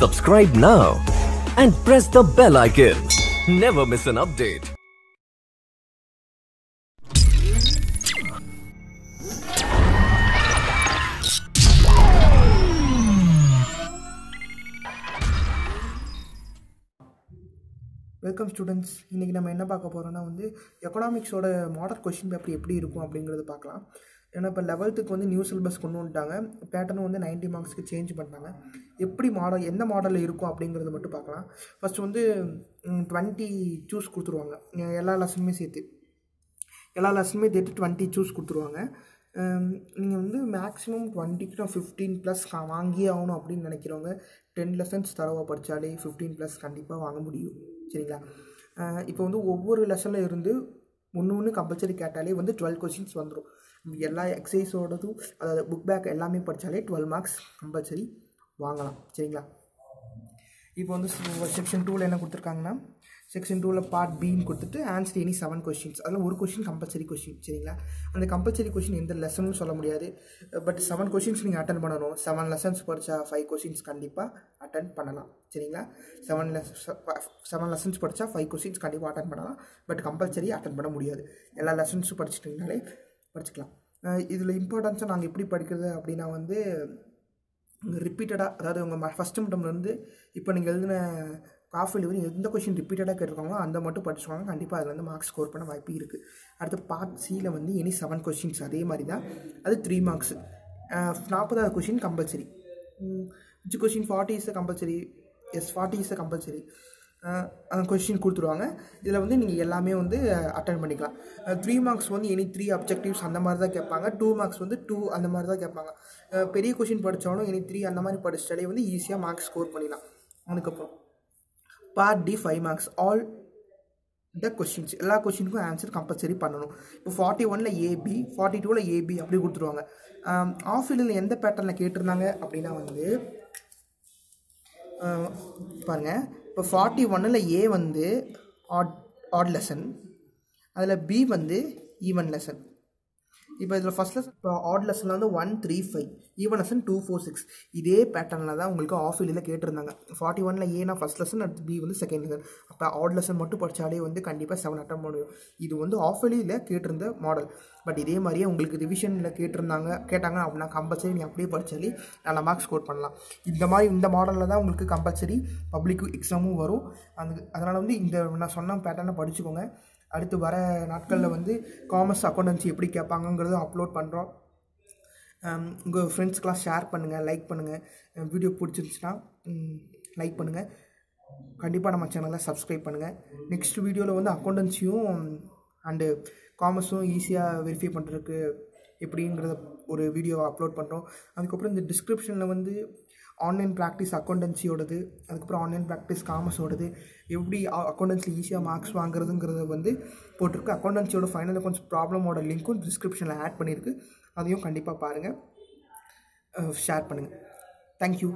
Subscribe now and press the bell icon. Never miss an update. Welcome students. இன்றைக்கி நம்ம என்ன பார்க்க போகிறோன்னா எக்கனாமிக்ஸோட மாடல் கொஷின் பேப்பர் எப்படி இருக்கும் அப்படிங்கிறது பார்க்கலாம். ஏன்னா இப்போ 11th வந்து நியூ சிலபஸ் கொண்டு வந்துட்டாங்க. பேட்டர்னும் 90 மார்க்ஸ்க்கு சேஞ்ச் பண்ணிட்டாங்க. எப்படி மாடல் எந்த மாடலில் இருக்கும் அப்படிங்கிறது மட்டும் பார்க்கலாம். ஃபஸ்ட்டு 20 சூஸ் கொடுத்துருவாங்க. எல்லா லெசனுமே சேர்த்து 20 சூஸ் கொடுத்துருவாங்க. நீங்கள் மேக்ஸிமம் 20 to 15+ வாங்கியே ஆகணும் அப்படின்னு நினைக்கிறவங்க 10 லெசன்ஸ் தரவாக படித்தாலே 15+ கண்டிப்பாக வாங்க முடியும். சரிங்களா? இப்போ ஒவ்வொரு லெசனில் இருந்து ஒன்று கம்பல்சரி கேட்டாலே 12 கொஷின்ஸ் வந்துடும். எல்லா எக்ஸசைஸோடதும் அதாவது புக் பேக் எல்லாமே படித்தாலே 12 மார்க்ஸ் கம்பல்சரி வாங்கலாம். சரிங்களா? இப்போ செக்ஷன் 2ல் என்ன கொடுத்துருக்காங்கன்னா, செக்ஷன் 2ல் பார்ட் பின்னு கொடுத்துட்டு ஆன்சர் எனி 7 கொஷின்ஸ். அதில் ஒரு கொஷின் கம்பல்சரி கொஷின். சரிங்களா? அந்த கம்பல்சரி கொஷின் எந்த லெசனும் சொல்ல முடியாது. பட் 7 கொஷின்ஸ் நீங்கள் அட்டன் பண்ணணும். 7 லெசன்ஸ் படித்தா 5 கொஷின்ஸ் கண்டிப்பாக அட்டன் பண்ணலாம். சரிங்களா? 7 லெசன்ஸ் படித்தா 5 கொஷின்ஸ் கண்டிப்பாக அட்டன் பண்ணலாம். பட் கம்பல்சரி அட்டன் பண்ண முடியாது. எல்லா லெசன்ஸும் படிச்சிட்டிங்கனாலே படிச்சுக்கலாம். இதில் இம்பார்ட்டன்ஸாக நாங்கள் எப்படி படிக்கிறது அப்படின்னா ரிப்பீட்டடாக, அதாவது உங்கள் ஃபஸ்ட்டு மிட்டம்லேருந்து இப்போ நீங்கள் எழுதின காஃபில் எந்த கொஷின் ரிப்பீட்டடாக கேட்டிருக்காங்களோ அந்த மட்டும் படிச்சுவாங்க. கண்டிப்பாக அதில் மார்க்ஸ் ஸ்கோர் பண்ண வாய்ப்பு இருக்குது. அடுத்து பார்ட் சியில் எனி 7 கொஷின்ஸ் அதே மாதிரி தான். அது 3 மார்க்ஸ். 40வது question compulsory. Which question 40 is compulsory. Yes, 40 is compulsory. Question கொடுத்துருவாங்க. இதில் நீங்கள் எல்லாமே அட்டன் பண்ணிக்கலாம். 3 மார்க்ஸ் எனி 3 அப்ஜெக்டிவ்ஸ் அந்த மாதிரி தான் கேட்பாங்க. 2 மார்க்ஸ் 2 அந்த மாதிரி தான் கேட்பாங்க. பெரிய கொஷின் படித்தாலும் எனி 3 அந்த மாதிரி படிச்சிட்டாலே ஈஸியாக மார்க்ஸ் ஸ்கோர் பண்ணிடலாம். அதுக்கப்புறம் part D 5 marks. All the questions, எல்லா கொஷினுக்கும் ஆன்சர் கம்பல்சரி பண்ணணும். இப்போ 41ல் ஏபி, 42ல் ஏபி அப்படி கொடுத்துருவாங்க. ஆஃப் ஃபீல்டில் எந்த பேட்டர்னில் கேட்டிருந்தாங்க அப்படின்னா பாருங்கள், இப்போ 41ல் ஏ ஆட் லெசன், அதில் பி ஈவன் லெசன். இப்போ இதில் ஃபஸ்ட் லெசன் இப்போ ஆட் லெசனில் 1, 3, 5, ஈவன் லெசன் 2, 4, 6. இதே பேட்டர்னில் தான் உங்களுக்கு ஆஃப் ஃபீல்டில் கேட்டிருந்தாங்க. 41ல் ஏனா ஃபஸ்ட் லெசன், அடுத்து பி செகண்ட் லெசன். அப்போ ஆட் லெசன் மட்டும் படித்தாலே கண்டிப்பாக 7 அட்டன் முடியும். இது ஆஃப் ஃபீல்டில் கேட்டிருந்த மாடல். பட் இதே மாதிரியே உங்களுக்கு ரிவிஷனில் கேட்டாங்க அப்படின்னா கம்பல்சரி நீங்கள் அப்படியே படித்தாலே நல்ல மார்க்ஸ் ஸ்கோர் பண்ணலாம். இந்த மாடலில் தான் உங்களுக்கு கம்பல்சரி பப்ளிக் எக்ஸாமும் வரும். அதனால் இந்த நான் சொன்ன பேட்டர்னை படிச்சுக்கோங்க. அடுத்து வர நாட்களில் காமர்ஸ் அக்கௌண்டன்சி எப்படி கேட்பாங்கங்கிறத அப்லோட் பண்ணுறோம். உங்கள் ஃப்ரெண்ட்ஸ்க்கெலாம் ஷேர் பண்ணுங்கள், லைக் பண்ணுங்கள். வீடியோ பிடிச்சிருந்துச்சுன்னா லைக் பண்ணுங்கள். கண்டிப்பாக நம்ம சேனலை சப்ஸ்கிரைப் பண்ணுங்கள். நெக்ஸ்ட் வீடியோவில் அக்கௌண்டன்சியும் அண்டு காமர்ஸும் ஈஸியாக வெரிஃபை பண்ணுறதுக்கு எப்படிங்கிறத ஒரு வீடியோவை அப்லோட் பண்ணுறோம். அதுக்கப்புறம் இந்த டிஸ்கிரிப்ஷனில் ஆன்லைன் ப்ராக்டிஸ் அக்கௌண்டன்சியோடது, அதுக்கப்புறம் ஆன்லைன் ப்ராக்டிஸ் காமர்ஸோடது, எப்படி அக்கௌண்டன்ஸில் ஈஸியாக மார்க்ஸ் வாங்குறதுங்கிறத போட்டிருக்கு. அக்கௌண்டன்சியோட ஃபைனல் அக்கௌண்ட்ஸ் ப்ராப்ளமோட லிங்க்கும் டிஸ்கிரிப்ஷனில் ஆட் பண்ணியிருக்கு. அதையும் கண்டிப்பாக பாருங்கள், ஷேர் பண்ணுங்கள். தேங்க்யூ.